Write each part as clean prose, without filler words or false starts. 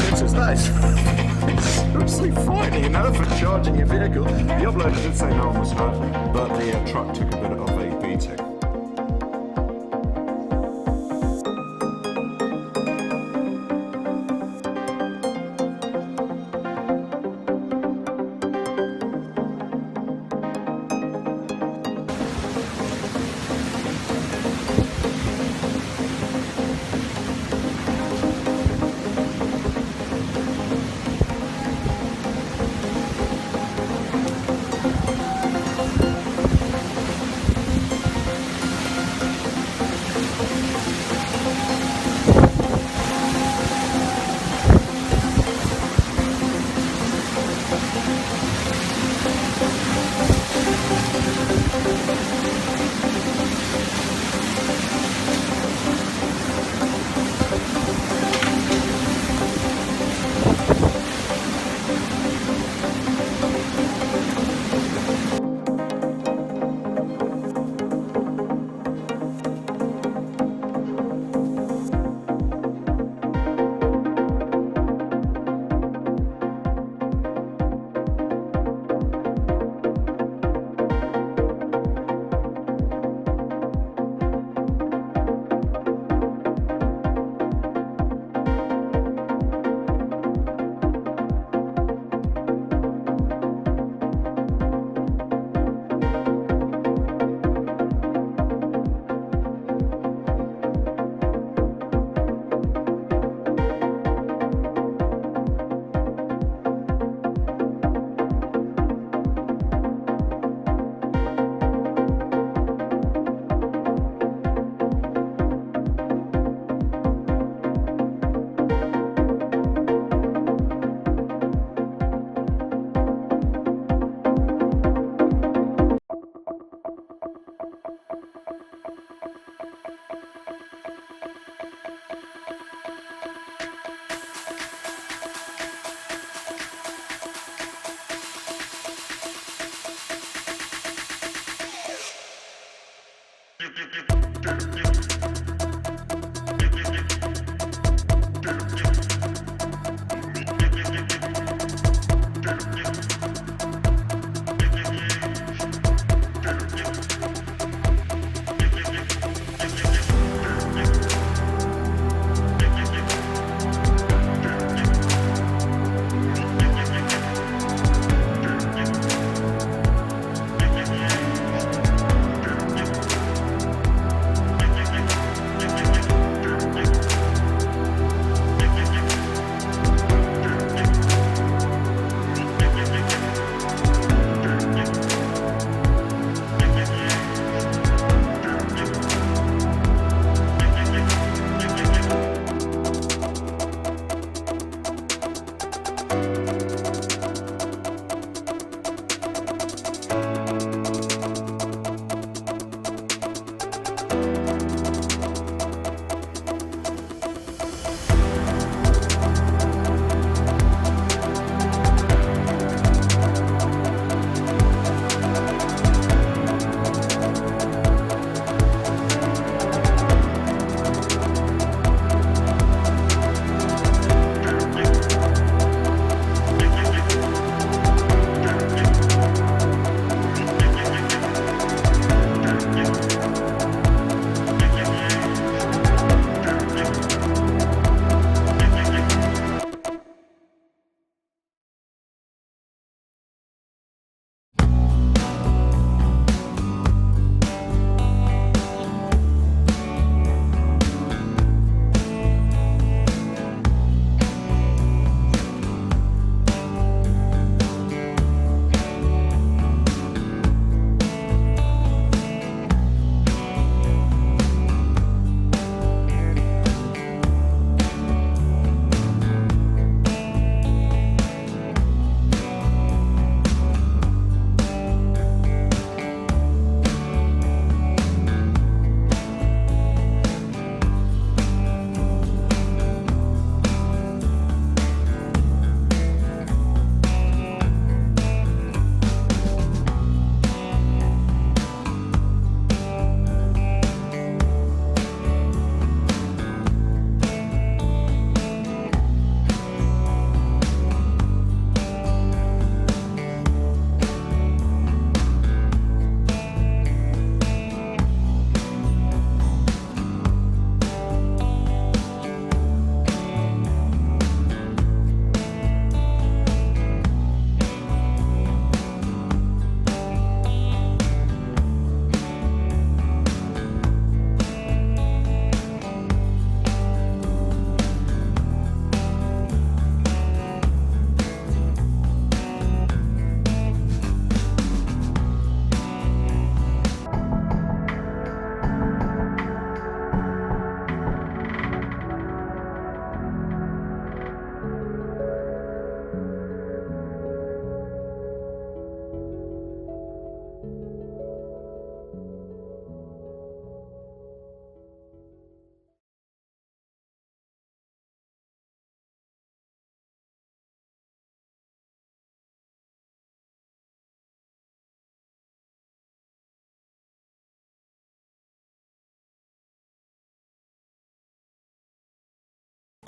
sensors. That is absolutely frightening, you know, for charging your vehicle. The uploader did say no one was hurt, but the truck took a bit of a beating.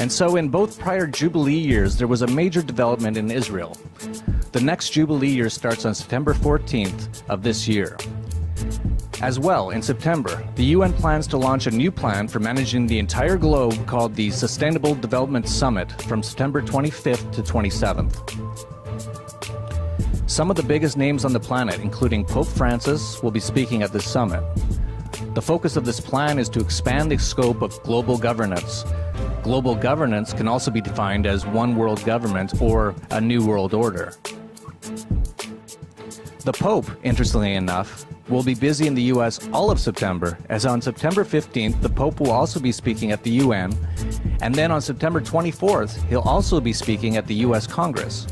And so in both prior Jubilee years, there was a major development in Israel. The next Jubilee year starts on September 14th of this year. As well, in September, the UN plans to launch a new plan for managing the entire globe called the Sustainable Development Summit from September 25th to 27th. Some of the biggest names on the planet, including Pope Francis, will be speaking at this summit. The focus of this plan is to expand the scope of global governance. Global governance can also be defined as one world government or a new world order. The Pope, interestingly enough, will be busy in the US all of September, as on September 15th, the Pope will also be speaking at the UN, and then on September 24th, he'll also be speaking at the US Congress.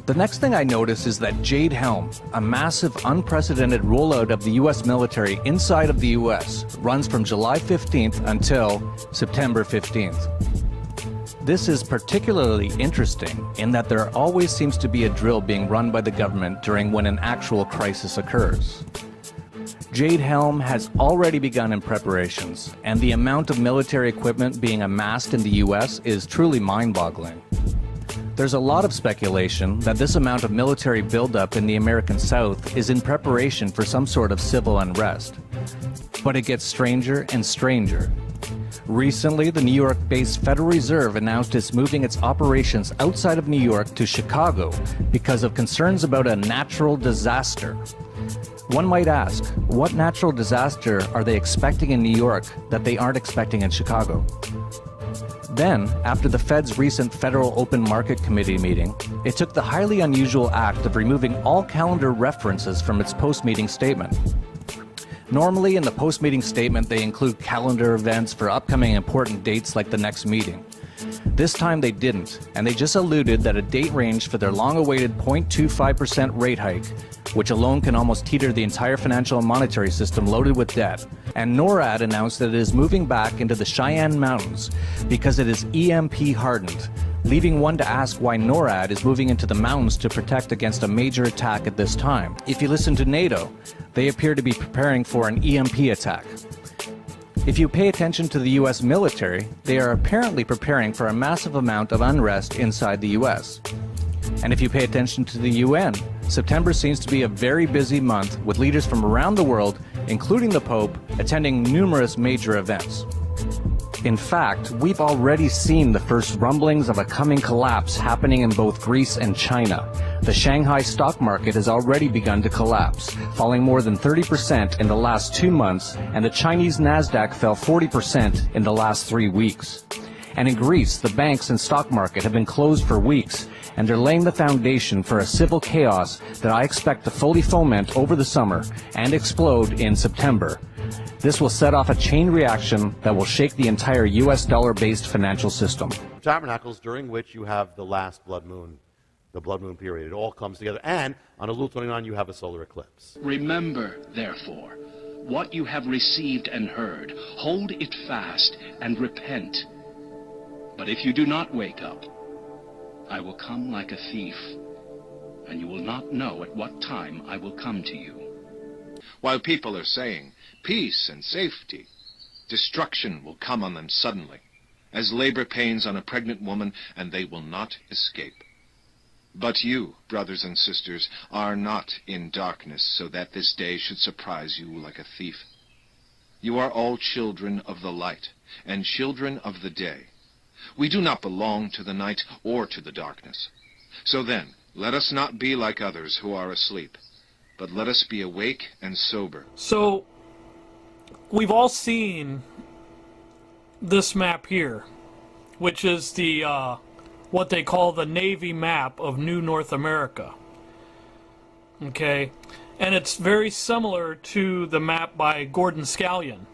The next thing I notice is that Jade Helm, a massive, unprecedented rollout of the US military inside of the US, runs from July 15th until September 15th. This is particularly interesting in that there always seems to be a drill being run by the government during when an actual crisis occurs. Jade Helm has already begun in preparations, and the amount of military equipment being amassed in the US is truly mind-boggling. There's a lot of speculation that this amount of military buildup in the American South is in preparation for some sort of civil unrest. But it gets stranger and stranger. Recently, the New York-based Federal Reserve announced it's moving its operations outside of New York to Chicago because of concerns about a natural disaster. One might ask, what natural disaster are they expecting in New York that they aren't expecting in Chicago? Then, after the Fed's recent Federal Open Market Committee meeting, it took the highly unusual act of removing all calendar references from its post-meeting statement. Normally, in the post-meeting statement, they include calendar events for upcoming important dates like the next meeting. This time they didn't, and they just alluded that a date range for their long-awaited 0.25% rate hike, which alone can almost teeter the entire financial and monetary system loaded with debt. And NORAD announced that it is moving back into the Cheyenne Mountains because it is EMP hardened, leaving one to ask why NORAD is moving into the mountains to protect against a major attack at this time. If you listen to NATO, they appear to be preparing for an EMP attack. If you pay attention to the US military, they are apparently preparing for a massive amount of unrest inside the US. And if you pay attention to the UN, September seems to be a very busy month with leaders from around the world, including the Pope, attending numerous major events. In fact, we've already seen the first rumblings of a coming collapse happening in both Greece and China. The Shanghai stock market has already begun to collapse, falling more than 30% in the last 2 months, and the Chinese Nasdaq fell 40% in the last 3 weeks. And in Greece, the banks and stock market have been closed for weeks, and they're laying the foundation for a civil chaos that I expect to fully foment over the summer and explode in September. This will set off a chain reaction that will shake the entire US dollar-based financial system. Tabernacles during which you have the last blood moon, the blood moon period. It all comes together. And on Elul 29, you have a solar eclipse. Remember, therefore, what you have received and heard. Hold it fast and repent. But if you do not wake up, I will come like a thief, and you will not know at what time I will come to you. While people are saying peace and safety, destruction will come on them suddenly, as labor pains on a pregnant woman, and they will not escape. But you, brothers and sisters, are not in darkness, so that this day should surprise you like a thief. You are all children of the light, and children of the day. We do not belong to the night or to the darkness. So then, let us not be like others who are asleep, but let us be awake and sober. So, we've all seen this map here, which is the what they call the Navy map of New North America. Okay, and it's very similar to the map by Gordon Scallion,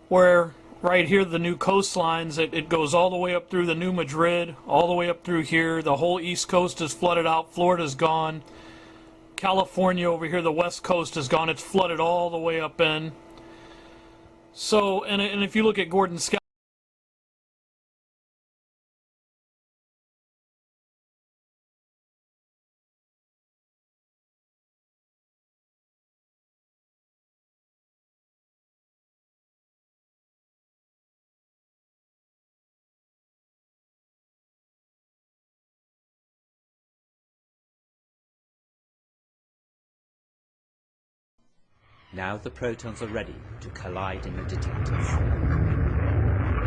where right here the new coastlines, it goes all the way up through the New Madrid, all the way up through here. The whole East Coast is flooded out. Florida's gone. California over here, the West Coast is gone. It's flooded all the way up in. So, and if you look at Gordon Scallion, Now the protons are ready to collide in the detectors.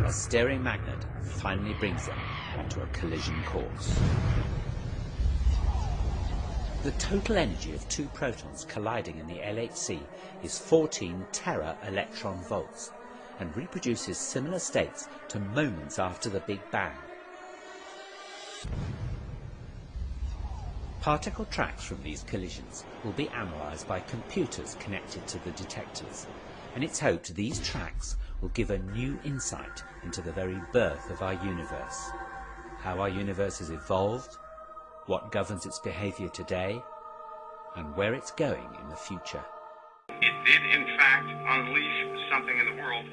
A steering magnet finally brings them to a collision course. The total energy of two protons colliding in the LHC is 14 tera-electron volts and reproduces similar states to moments after the Big Bang. Particle tracks from these collisions will be analysed by computers connected to the detectors, and it's hoped these tracks will give a new insight into the very birth of our universe, how our universe has evolved, what governs its behaviour today, and where it's going in the future. It did, in fact, unleash something in the world.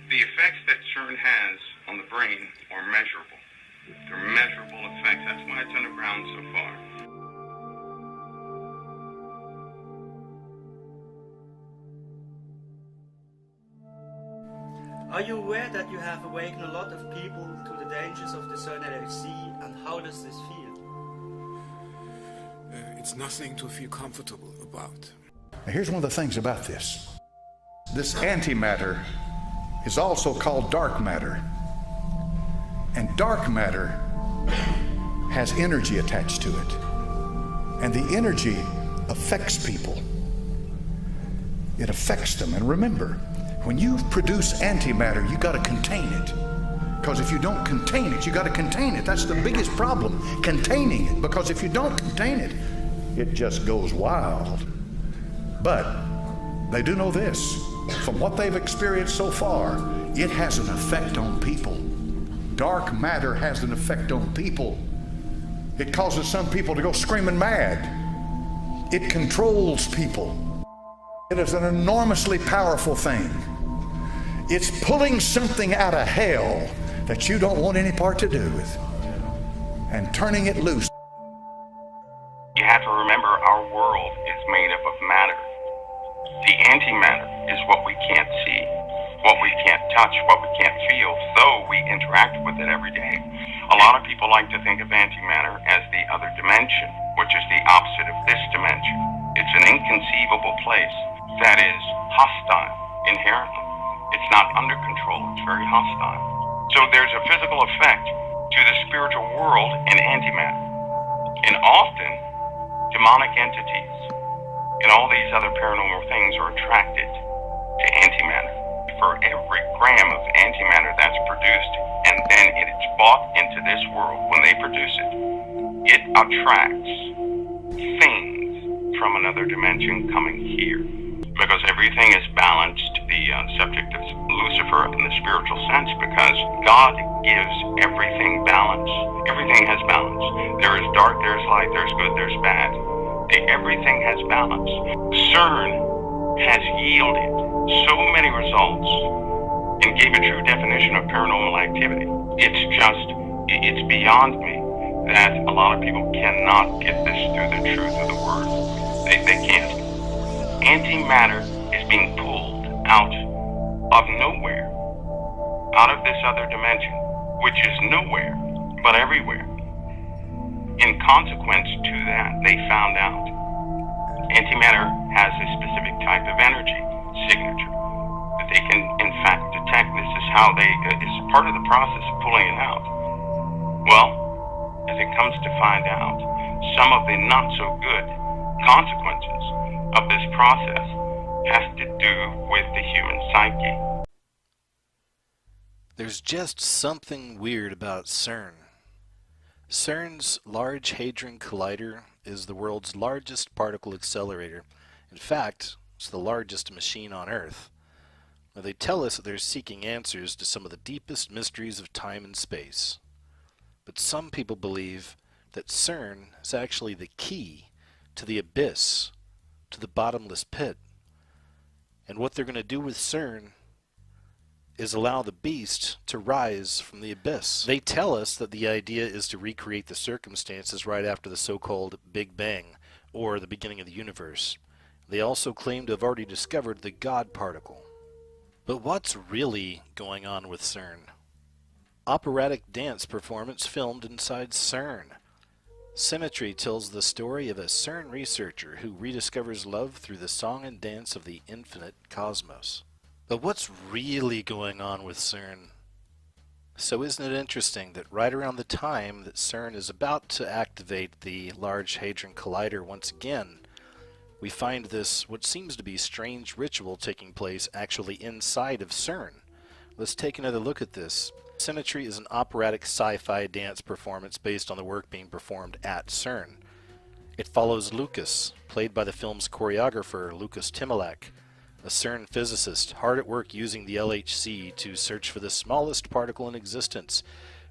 The effects that CERN has on the brain are measurable. They're measurable effects. That's why it's underground so far. Are you aware that you have awakened a lot of people to the dangers of the CERN LHC, and how does this feel? It's nothing to feel comfortable about. Here's one of the things about this. This antimatter is also called dark matter. And dark matter has energy attached to it. And the energy affects people. It affects them. And remember, when you produce antimatter, you got to contain it. Because if you don't contain it, you got to contain it. That's the biggest problem, containing it. Because if you don't contain it, it just goes wild. But they do know this. From what they've experienced so far, it has an effect on people. Dark matter has an effect on people. It causes some people to go screaming mad. It controls people. It is an enormously powerful thing. It's pulling something out of hell that you don't want any part to do with and turning it loose. You have to remember our world is made up of matter. The antimatter is what we can't see, what we can't touch, what we can't feel, though we interact with it every day. A lot of people like to think of antimatter as the other dimension, which is the opposite of this dimension. It's an inconceivable place that is hostile inherently. It's not under control, it's very hostile. So there's a physical effect to the spiritual world in antimatter. And often, demonic entities and all these other paranormal things are attracted to antimatter. For every gram of antimatter that's produced, and then it is brought into this world, when they produce it, it attracts things from another dimension coming here. Because everything is balanced, the subject of Lucifer in the spiritual sense, because God gives everything balance. Everything has balance. There is dark, there's light, there's good, there's bad. Everything has balance. CERN has yielded so many results and gave a true definition of paranormal activity. It's beyond me that a lot of people cannot get this through the truth of the word. They can't. Antimatter is being pulled out of nowhere, out of this other dimension, which is nowhere, but everywhere. In consequence to that, they found out antimatter has a specific type of energy signature that they can, in fact, detect. This is how it's part of the process of pulling it out. Well, as it comes to find out, some of the not so good consequences of this process has to do with the human psyche. There's just something weird about CERN. CERN's Large Hadron Collider is the world's largest particle accelerator. In fact, it's the largest machine on Earth. Now, they tell us that they're seeking answers to some of the deepest mysteries of time and space. But some people believe that CERN is actually the key to the abyss, to the bottomless pit. And what they're going to do with CERN is allow the beast to rise from the abyss. They tell us that the idea is to recreate the circumstances right after the so-called Big Bang, or the beginning of the universe. They also claim to have already discovered the God particle. But what's really going on with CERN? Operatic dance performance filmed inside CERN. Symmetry tells the story of a CERN researcher who rediscovers love through the song and dance of the infinite cosmos. But what's really going on with CERN? So isn't it interesting that right around the time that CERN is about to activate the Large Hadron Collider once again, we find this, what seems to be strange ritual taking place actually inside of CERN. Let's take another look at this. Symmetry is an operatic sci-fi dance performance based on the work being performed at CERN. It follows Lucas, played by the film's choreographer Lucas Timilak, a CERN physicist hard at work using the LHC to search for the smallest particle in existence,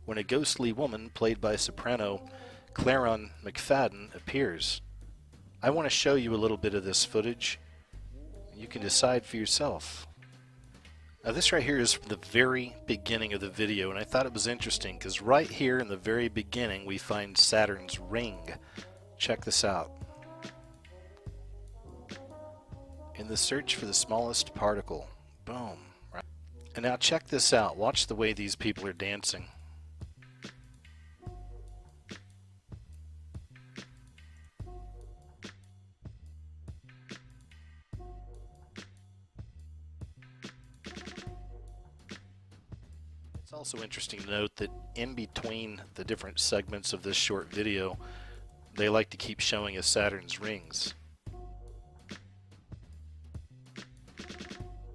when a ghostly woman played by soprano Claron McFadden appears. I want to show you a little bit of this footage. You can decide for yourself. Now this right here is the very beginning of the video, and I thought it was interesting because right here in the very beginning we find Saturn's ring. Check this out. In the search for the smallest particle. Boom. Right. And now check this out. Watch the way these people are dancing. It's also interesting to note that in between the different segments of this short video, they like to keep showing us Saturn's rings.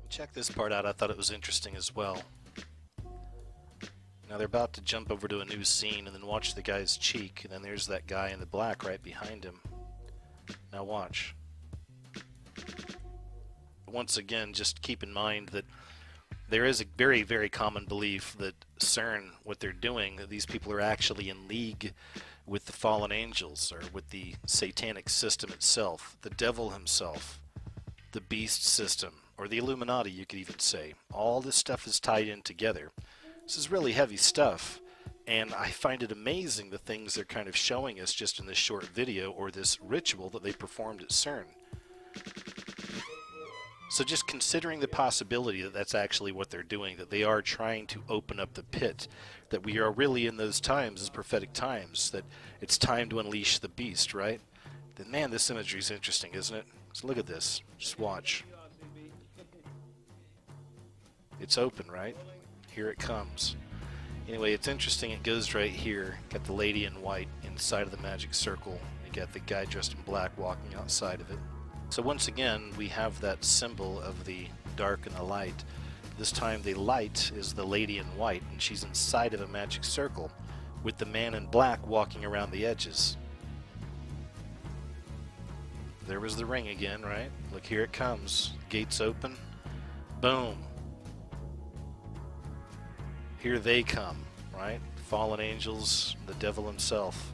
Check this part out. I thought it was interesting as well. Now they're about to jump over to a new scene, and then watch the guy's cheek, and then there's that guy in the black right behind him. Now watch. Once again, just keep in mind that there is a very, very common belief that CERN, what they're doing, that these people are actually in league with the fallen angels, or with the satanic system itself, the devil himself, the beast system, or the Illuminati, you could even say. All this stuff is tied in together. This is really heavy stuff, and I find it amazing the things they're kind of showing us just in this short video, or this ritual that they performed at CERN. So just considering the possibility that that's actually what they're doing, that they are trying to open up the pit, that we are really in those times, as prophetic times, that it's time to unleash the beast, right? Then man, this imagery is interesting, isn't it? So look at this. Just watch. It's open, right? Here it comes. Anyway, it's interesting. It goes right here. Got the lady in white inside of the magic circle. You got the guy dressed in black walking outside of it. So once again, we have that symbol of the dark and the light. This time the light is the lady in white, and she's inside of a magic circle with the man in black walking around the edges. There was the ring again, right? Look, here it comes. Gates open. Boom. Here they come, right? Fallen angels, the devil himself.